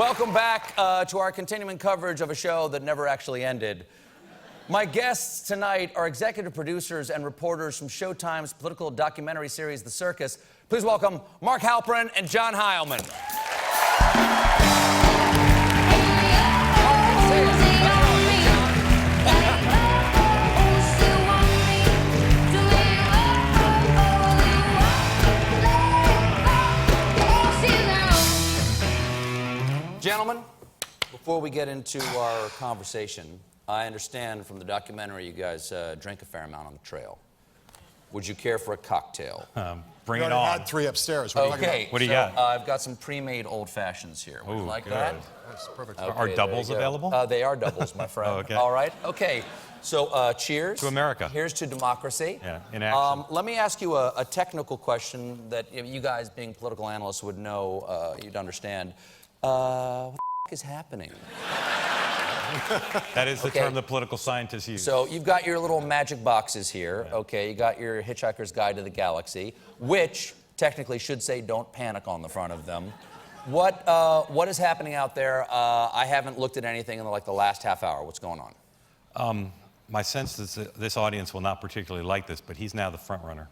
Welcome back to our continuing coverage of a show that never actually ended. My guests tonight are executive producers and reporters from Showtime's political documentary series, The Circus. Please welcome Mark Halperin and John Heilemann. Gentlemen, before we get into our conversation, I understand from the documentary you guys drink a fair amount on the trail. Would you care for a cocktail? Bring it on. I had 3 upstairs. Okay. What do you got? I've got some pre-made old fashions here. Would you like that? That's perfect. Okay, are doubles available? They are doubles, my friend. Oh, okay. All right. Okay. So cheers. To America. Here's to democracy. Yeah, in action. Let me ask you a technical question that you guys, being political analysts, would know, you'd understand. What the is happening? That is the term the political scientists use. So you've got your little magic boxes here, okay? You got your Hitchhiker's Guide to the Galaxy, which technically should say "Don't panic" on the front of them. What is happening out there? I haven't looked at anything in the last half hour. What's going on? My sense is that this audience will not particularly like this, but he's now the front runner.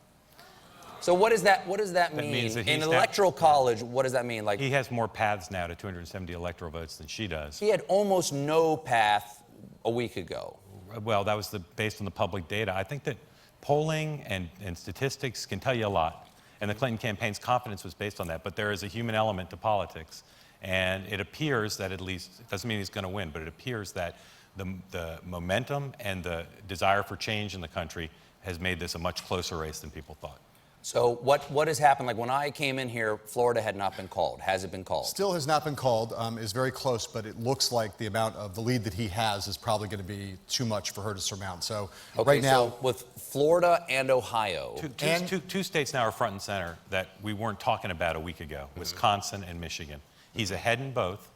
So what does that mean? Means that in electoral college, what does that mean? Like, he has more paths now to 270 electoral votes than she does. He had almost no path a week ago. Well, that was based on the public data. I think that polling and statistics can tell you a lot. And the Clinton campaign's confidence was based on that. But there is a human element to politics. And it appears that it doesn't mean he's going to win, but it appears that the momentum and the desire for change in the country has made this a much closer race than people thought. So what has happened? Like, when I came in here, Florida had not been called. Has it been called? Still has not been called. Is very close, but it looks like the amount of the lead that he has is probably going to be too much for her to surmount. So right now, so with Florida and Ohio, two states now are front and center that we weren't talking about a week ago: Wisconsin and Michigan. He's ahead in both.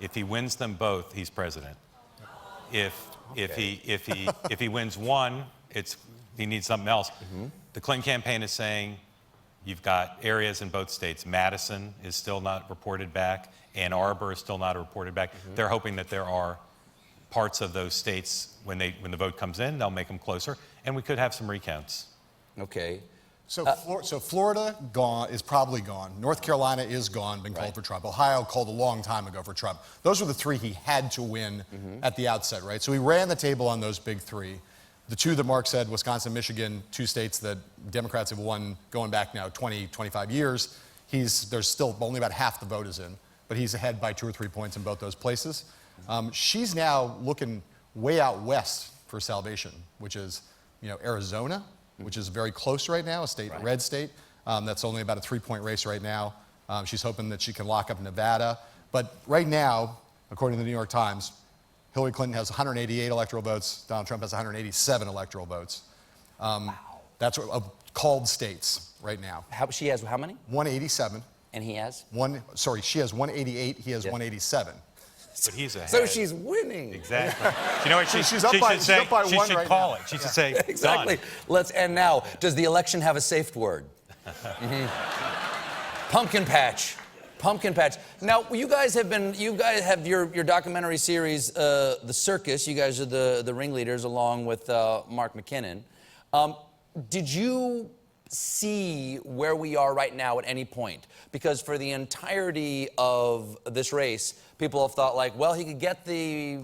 If he wins them both, he's president. If he wins one, he needs something else. The Clinton campaign is saying you've got areas in both states. Madison is still not reported back. Ann Arbor is still not reported back. They're hoping that there are parts of those states, when the vote comes in, they'll make them closer, and we could have some recounts. Okay. So Florida is probably gone. North Carolina is gone, been called for Trump. Ohio called a long time ago for Trump. Those were the 3 he had to win at the outset, right? So he ran the table on those big 3. The 2 that Mark said, Wisconsin, Michigan, 2 states that Democrats have won going back now 20, 25 years. There's still only about half the vote is in, but he's ahead by 2 or 3 points in both those places. She's now looking way out west for salvation, which is, Arizona, which is very close right now, a red state. That's only about a 3-point race right now. She's hoping that she can lock up Nevada. But right now, according to the New York Times, Hillary Clinton has 188 electoral votes. Donald Trump has 187 electoral votes. Wow. That's called states right now. She has how many? 187. And he has? She has 188. He has 187. But he's ahead. So she's winning. Exactly. You know what? She's up by one she should right call now. it. She should say, Exactly. done. Let's end now. Does the election have a safe word? Pumpkin patch. Pumpkin patch. Now, you guys have your documentary series, The Circus. You guys are the ringleaders, along with Mark McKinnon. Did you see where we are right now at any point? Because for the entirety of this race, people have thought well, he could get the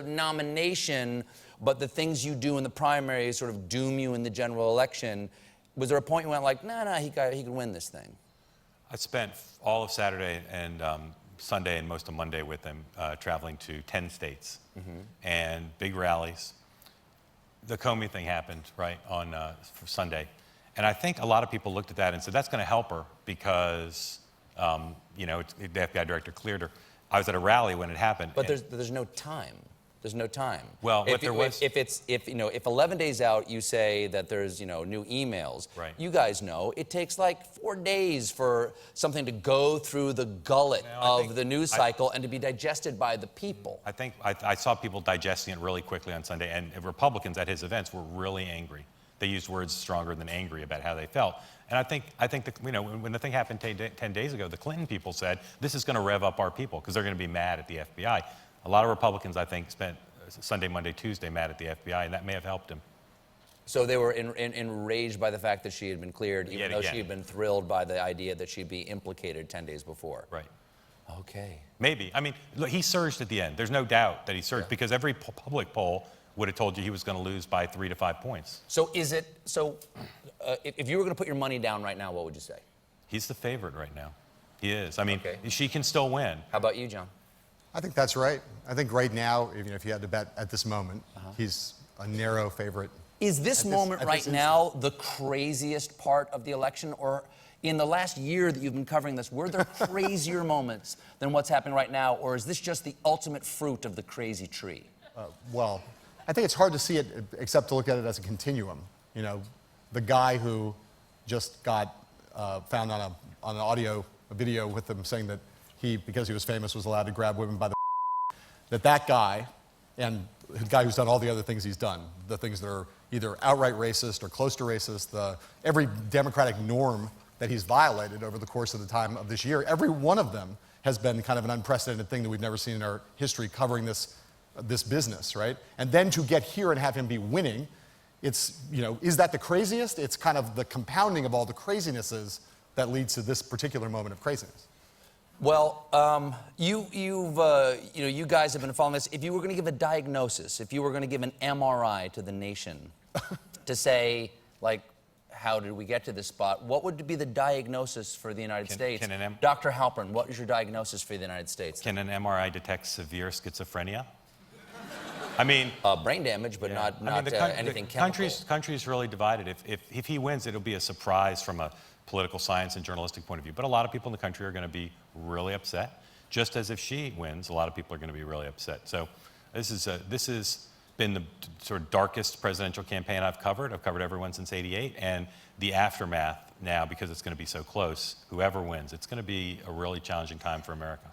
nomination, but the things you do in the primary sort of doom you in the general election. Was there a point you went no, he could win this thing? I spent all of Saturday and Sunday and most of Monday with him, traveling to 10 states and big rallies. The Comey thing happened, right, for Sunday. And I think a lot of people looked at that and said, that's going to help her because, the FBI director cleared her. I was at a rally when it happened. But there's no time. There's no time. Well, if 11 days out you say that there's new emails, right. You guys know it takes 4 days for something to go through the gullet of the news cycle and to be digested by the people. I think I saw people digesting it really quickly on Sunday, and Republicans at his events were really angry They used words stronger than angry about how they felt. And I think when the thing happened 10 days ago, the Clinton people said, this is going to rev up our people because they're going to be mad at the FBI. A lot of Republicans, I think, spent Sunday, Monday, Tuesday mad at the FBI, and that may have helped him. So they were enraged by the fact that she had been cleared, even though she had been thrilled by the idea that she'd be implicated 10 days before. Right. Okay. Maybe. I mean, look, he surged at the end. There's no doubt that he surged because every public poll would have told you he was going to lose by 3 to 5 points. So if you were going to put your money down right now, what would you say? He's the favorite right now. He is. I mean, she can still win. How about you, John? I think that's right. I think right now, if you had to bet at this moment, he's a narrow favorite. Is this moment right now the craziest part of the election? Or in the last year that you've been covering this, were there crazier moments than what's happening right now? Or is this just the ultimate fruit of the crazy tree? Well, I think it's hard to see it except to look at it as a continuum. You know, the guy who just got found on a video with him saying that he, because he was famous, was allowed to grab women by the that guy, and the guy who's done all the other things he's done, the things that are either outright racist or close to racist, every democratic norm that he's violated over the course of the time of this year, every one of them has been kind of an unprecedented thing that we've never seen in our history covering this business, right? And then to get here and have him be winning, it's, is that the craziest? It's kind of the compounding of all the crazinesses that leads to this particular moment of craziness. Well, you guys have been following this. If you were going to give a diagnosis, if you were going to give an MRI to the nation to say, like, how did we get to this spot, what would be the diagnosis for the United States? Dr. Halperin, what is your diagnosis for the United States? Can an MRI detect severe schizophrenia? I mean, brain damage, but not anything chemical. Country's really divided. If he wins, it'll be a surprise from a political science and journalistic point of view. But a lot of people in the country are going to be really upset. Just as if she wins, a lot of people are going to be really upset. So this has been the sort of darkest presidential campaign I've covered. I've covered everyone since '88, and the aftermath now, because it's going to be so close, whoever wins, it's going to be a really challenging time for America.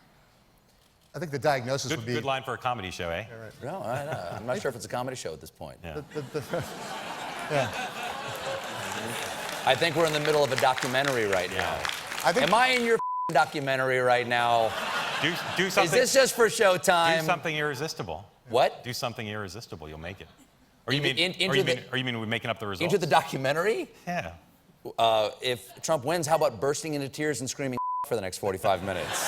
I think the diagnosis would be... Good line for a comedy show, eh? Yeah, right. No, I'm not sure if it's a comedy show at this point. Yeah. Yeah. I think we're in the middle of a documentary right now. Am I in your documentary right now? Do something. Is this just for Showtime? Do something irresistible. What? Do something irresistible. You'll make it. Or you mean we're making up the results? Into the documentary? Yeah. If Trump wins, how about bursting into tears and screaming for the next 45 minutes?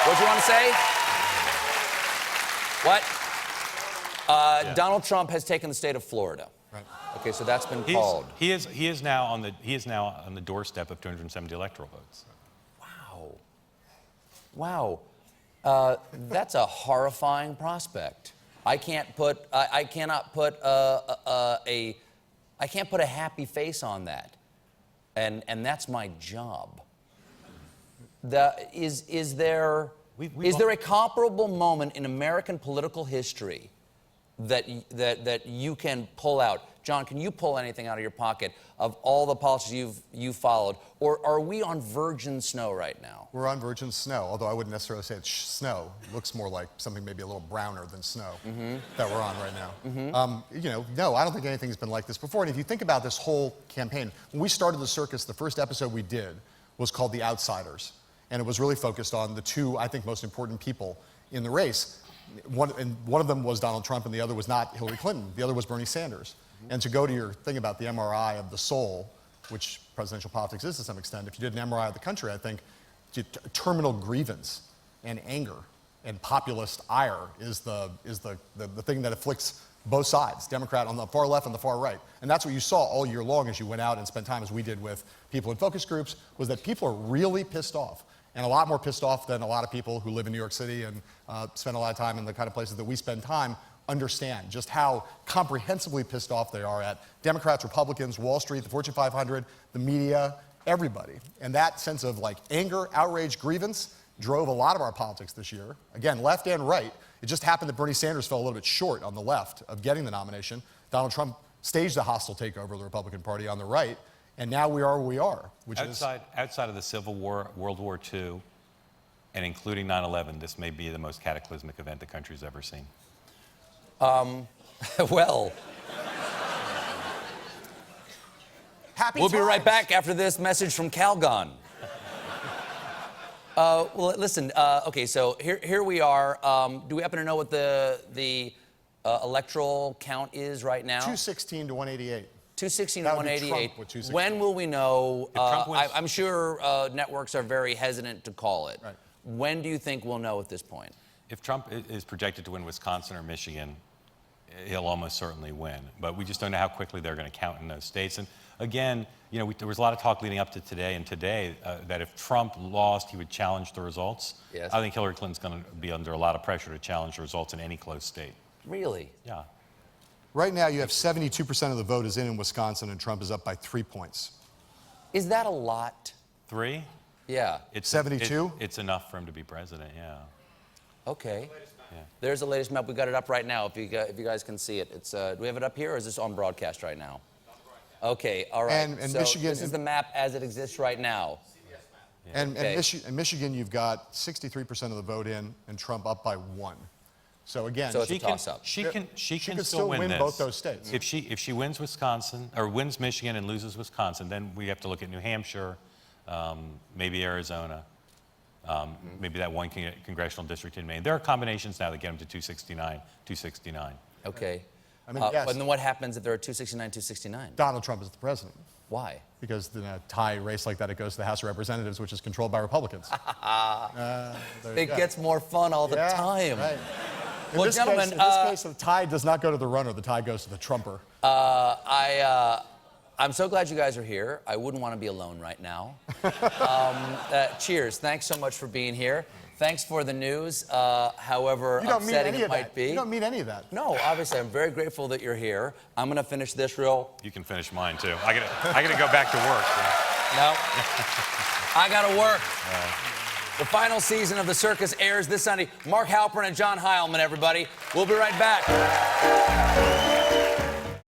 What'd you want to say? What? Donald Trump has taken the state of Florida. Right. Okay, so that's been called. He is now on the doorstep of 270 electoral votes. Wow. That's a horrifying prospect. I can't put a happy face on that, and that's my job. Is there a comparable moment in American political history that you can pull out? John, can you pull anything out of your pocket of all the politics you've followed? Or are we on virgin snow right now? We're on virgin snow, although I wouldn't necessarily say it's snow. It looks more like something maybe a little browner than snow that we're on right now. No, I don't think anything's been like this before. And if you think about this whole campaign, when we started the circus, the first episode we did was called The Outsiders. And it was really focused on the two, I think, most important people in the race. One of them was Donald Trump, and the other was not Hillary Clinton. The other was Bernie Sanders. And to go to your thing about the MRI of the soul, which presidential politics is to some extent, if you did an MRI of the country, I think terminal grievance and anger and populist ire is the thing that afflicts both sides, Democrat on the far left and the far right. And that's what you saw all year long as you went out and spent time, as we did with people in focus groups, was that people are really pissed off. And a lot more pissed off than a lot of people who live in New York City and spend a lot of time in the kind of places that we spend time understand just how comprehensively pissed off they are at Democrats, Republicans, Wall Street, the Fortune 500, the media, everybody. And that sense of like anger, outrage, grievance drove a lot of our politics this year. Again, left and right. It just happened that Bernie Sanders fell a little bit short on the left of getting the nomination. Donald Trump staged a hostile takeover of the Republican Party on the right. And now we are where we are, which outside of the Civil War, World War II, and including 9/11, this may be the most cataclysmic event the country's ever seen. Well, Happy We'll be right times. back after this message from Calgon. Well, listen. Okay, so here we are. Do we happen to know what the electoral count is right now? 216 to 188. 216 That to would be 188. Trump with 216. When will we know? Trump wins- I'm sure networks are very hesitant to call it. Right. When do you think we'll know at this point? If Trump is projected to win Wisconsin or Michigan, he'll almost certainly win. But we just don't know how quickly they're going to count in those states. And again, you know, there was a lot of talk leading up to today and today that if Trump lost, he would challenge the results. Yes. I think Hillary Clinton's going to be under a lot of pressure to challenge the results in any close state. Really? Yeah. Right now, you have 72% of the vote is in Wisconsin, and Trump is up by 3 points. Is that a lot? 3? Yeah. It's 72? It's enough for him to be president, yeah. Okay. Yeah. There's the latest map. We got it up right now. If you guys can see it, it's. Do we have it up here, or is this on broadcast right now? Okay. All right. And so Michigan- This is the map as it exists right now. And Okay. in Michigan, you've got 63% of the vote in, and Trump up by 1. So again, So it's a She can, toss-up. she can could still win this. both those states. If she wins Wisconsin, or wins Michigan and loses Wisconsin, then we have to look at New Hampshire, maybe Arizona, maybe that one congressional district in Maine. There are combinations now that get them to 269. Okay. I mean, yes. But then what happens if there are 269, 269? Donald Trump is the president. Why? Because in a tie race like that, it goes to the House of Representatives, which is controlled by Republicans. It gets more fun all the time. Right. In Well, this gentlemen, case, in this case, the tie does not go to the runner. The tie goes to the Trumper. I'm so glad you guys are here. I wouldn't want to be alone right now. Cheers. Thanks so much for being here. Thanks for the news, however You don't mean upsetting any it of might that. be. You don't mean any of that. No, obviously, I'm very grateful that you're here. I'm going to finish this real. You can finish mine too. I gotta go back to work. No. I got to work. The final season of The Circus airs this Sunday. Mark Halperin and John Heilemann, everybody. We'll be right back.